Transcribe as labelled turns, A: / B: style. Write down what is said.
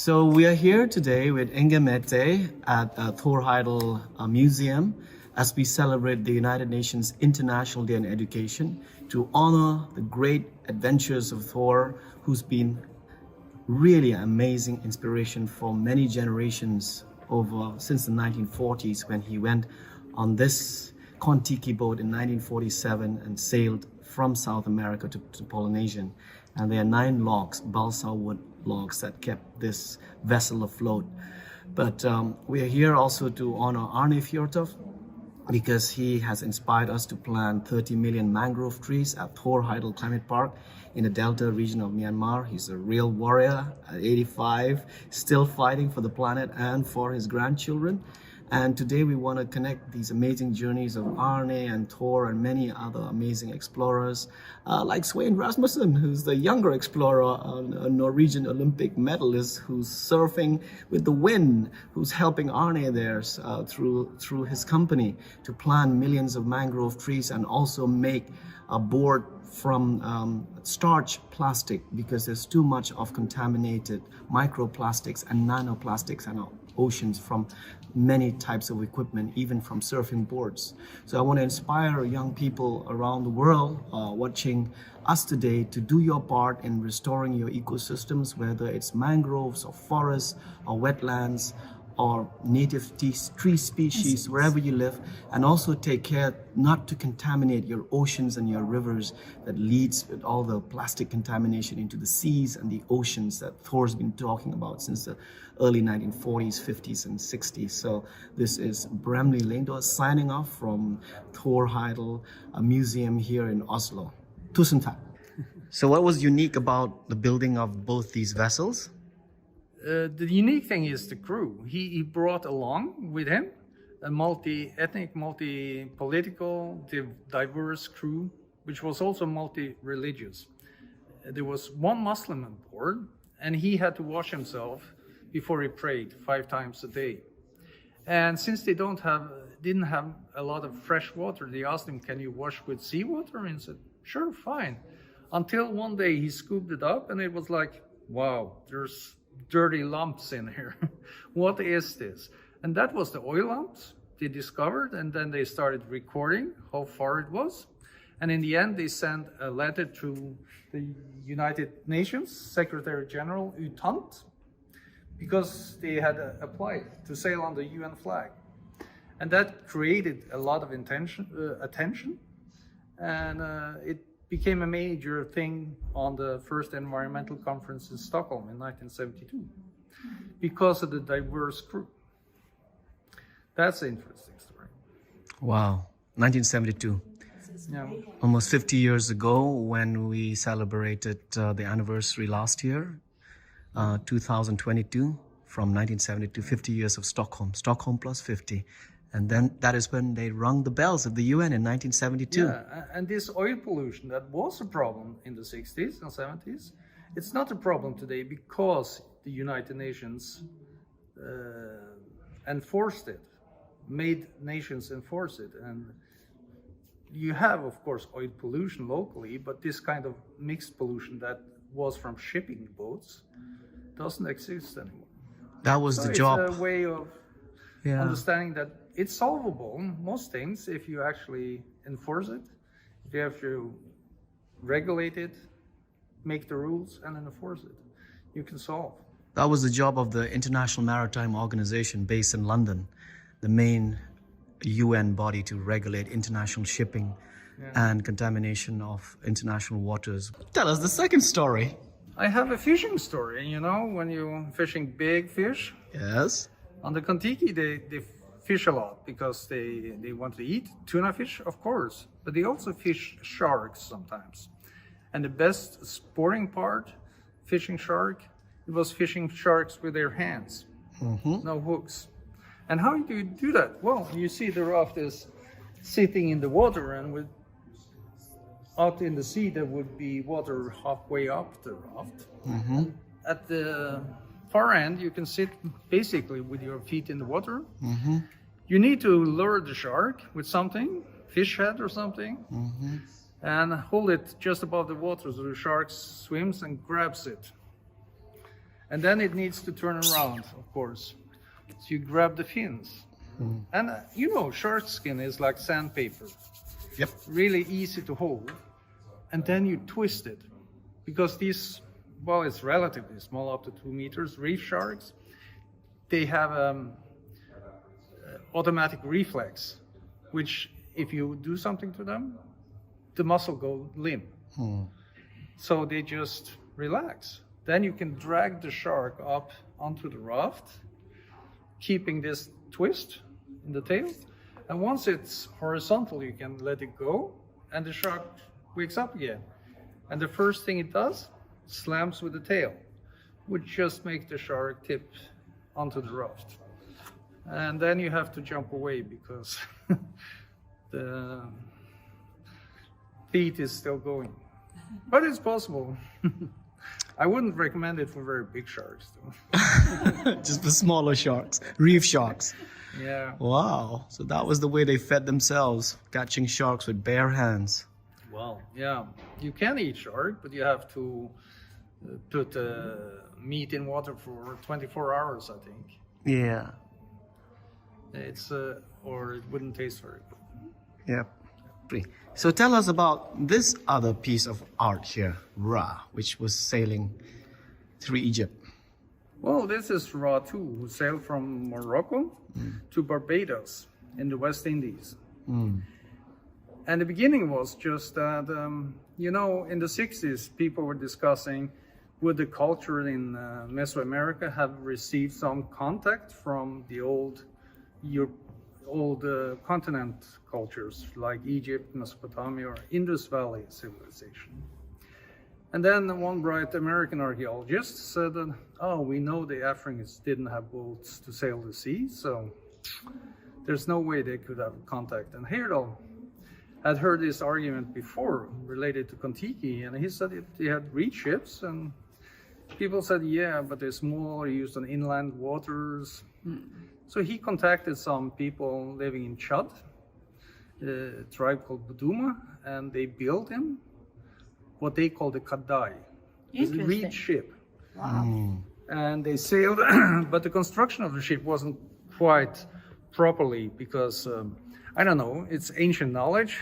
A: So we are here today with Inge Mette at Thor Heyerdahl Museum as we celebrate the United Nations International Day in Education to honor the great adventures of Thor, who's been really an amazing inspiration for many generations over since the 1940s when he went on this Kon-Tiki boat in 1947 and sailed from South America to Polynesia. And there are 9 logs, balsa wood logs, that kept this vessel afloat. But we are here also to honor Arne Fjørtoft because he has inspired us to plant 30 million mangrove trees at Thor Heyerdahl Climate Park in the Delta region of Myanmar. He's a real warrior at 85, still fighting for the planet and for his grandchildren. And today we want to connect these amazing journeys of Arne and Thor and many other amazing explorers like Svein Rasmussen, who's the younger explorer, a Norwegian Olympic medalist who's surfing with the wind, who's helping Arne there through his company to plant millions of mangrove trees and also make a board from starch plastic because there's too much of contaminated microplastics and nanoplastics in our oceans from many types of equipment, even from surfing boards. So I want to inspire young people around the world watching us today to do your part in restoring your ecosystems, whether it's mangroves or forests or wetlands or native tree species, wherever you live, and also take care not to contaminate your oceans and your rivers that leads with all the plastic contamination into the seas and the oceans that Thor's been talking about since the early 1940s, 50s, and 60s. So this is Bramley Lindor signing off from Thor Heyerdahl Museum here in Oslo. Tusen takk. So what was unique about the building of both these vessels?
B: The unique thing is the crew. He brought along with him a multi-ethnic, multi-political, diverse crew, which was also multi-religious. There was one Muslim on board, and he had to wash himself before he prayed 5 times a day. And since they didn't have a lot of fresh water, they asked him, "Can you wash with seawater?" And he said, "Sure, fine." Until one day he scooped it up, and it was like, wow, there's dirty lumps in here. What is this? And that was the oil lumps they discovered, and then they started recording how far it was. And in the end, they sent a letter to the United Nations Secretary General U Thant because they had applied to sail on the UN flag. And that created a lot of attention, and it became a major thing on the first environmental conference in Stockholm in 1972 because of the diverse crew. That's an interesting story.
A: Wow, 1972.
B: Yeah.
A: Almost 50 years ago when we celebrated the anniversary last year, 2022, from 1972, 50 years of Stockholm plus 50. And then that is when they rung the bells of the UN in 1972.
B: Yeah, and this oil pollution that was a problem in the 60s and 70s, it's not a problem today because the United Nations enforced it, made nations enforce it. And you have, of course, oil pollution locally, but this kind of mixed pollution that was from shipping boats doesn't exist anymore.
A: That was the job.
B: It's a way of understanding that it's solvable, most things, if you actually enforce it. If you have to regulate it, make the rules, and enforce it, you can solve.
A: That was the job of the International Maritime Organization based in London, the main UN body to regulate international shipping and contamination of international waters. Tell us the second story.
B: I have a fishing story, you know, when you're fishing big fish.
A: Yes.
B: On the Kon-Tiki, they fish a lot because they want to eat tuna fish, of course, but they also fish sharks sometimes. And the best sporting part, fishing shark, it was fishing sharks with their hands, no hooks. And how do you do that? Well, you see the raft is sitting in the water, and out in the sea there would be water halfway up the raft. At the far end, you can sit basically with your feet in the water. You need to lure the shark with something, fish head or something, and hold it just above the water so the shark swims and grabs it. And then it needs to turn around, of course. So you grab the fins. And you know, shark skin is like sandpaper.
A: Yep.
B: Really easy to hold. And then you twist it. Because these, well, it's relatively small, up to 2 meters, reef sharks, they have automatic reflex, which if you do something to them, the muscle go limp. So they just relax. Then you can drag the shark up onto the raft, keeping this twist in the tail. And once it's horizontal, you can let it go, and the shark wakes up again. And the first thing it does, slams with the tail, which just makes the shark tip onto the raft. And then you have to jump away because the feet is still going. But it's possible. I wouldn't recommend it for very big sharks, though.
A: Just for smaller sharks, reef sharks.
B: Yeah.
A: Wow. So that was the way they fed themselves, catching sharks with bare hands.
B: Well, yeah. You can eat shark, but you have to put meat in water for 24 hours, I think.
A: Yeah.
B: It's or it wouldn't taste very good.
A: Yep. So tell us about this other piece of art here, Ra, which was sailing through Egypt.
B: Well, this is Ra too, who sailed from Morocco to Barbados in the West Indies. And the beginning was just that, you know, in the 60s, people were discussing would the culture in Mesoamerica have received some contact from the old continent cultures like Egypt, Mesopotamia, or Indus Valley civilization. And then one bright American archaeologist said that, oh, we know the Africans didn't have boats to sail the sea, so there's no way they could have contact. And Heyerdahl had heard this argument before related to Kon-Tiki, and he said they had reed ships, and people said, yeah, but they're small, used on inland waters. So he contacted some people living in Chad, a tribe called Buduma, and they built him what they call the Kadai, a reed ship.
C: Wow.
B: And they sailed, but the construction of the ship wasn't quite properly because, I don't know, it's ancient knowledge.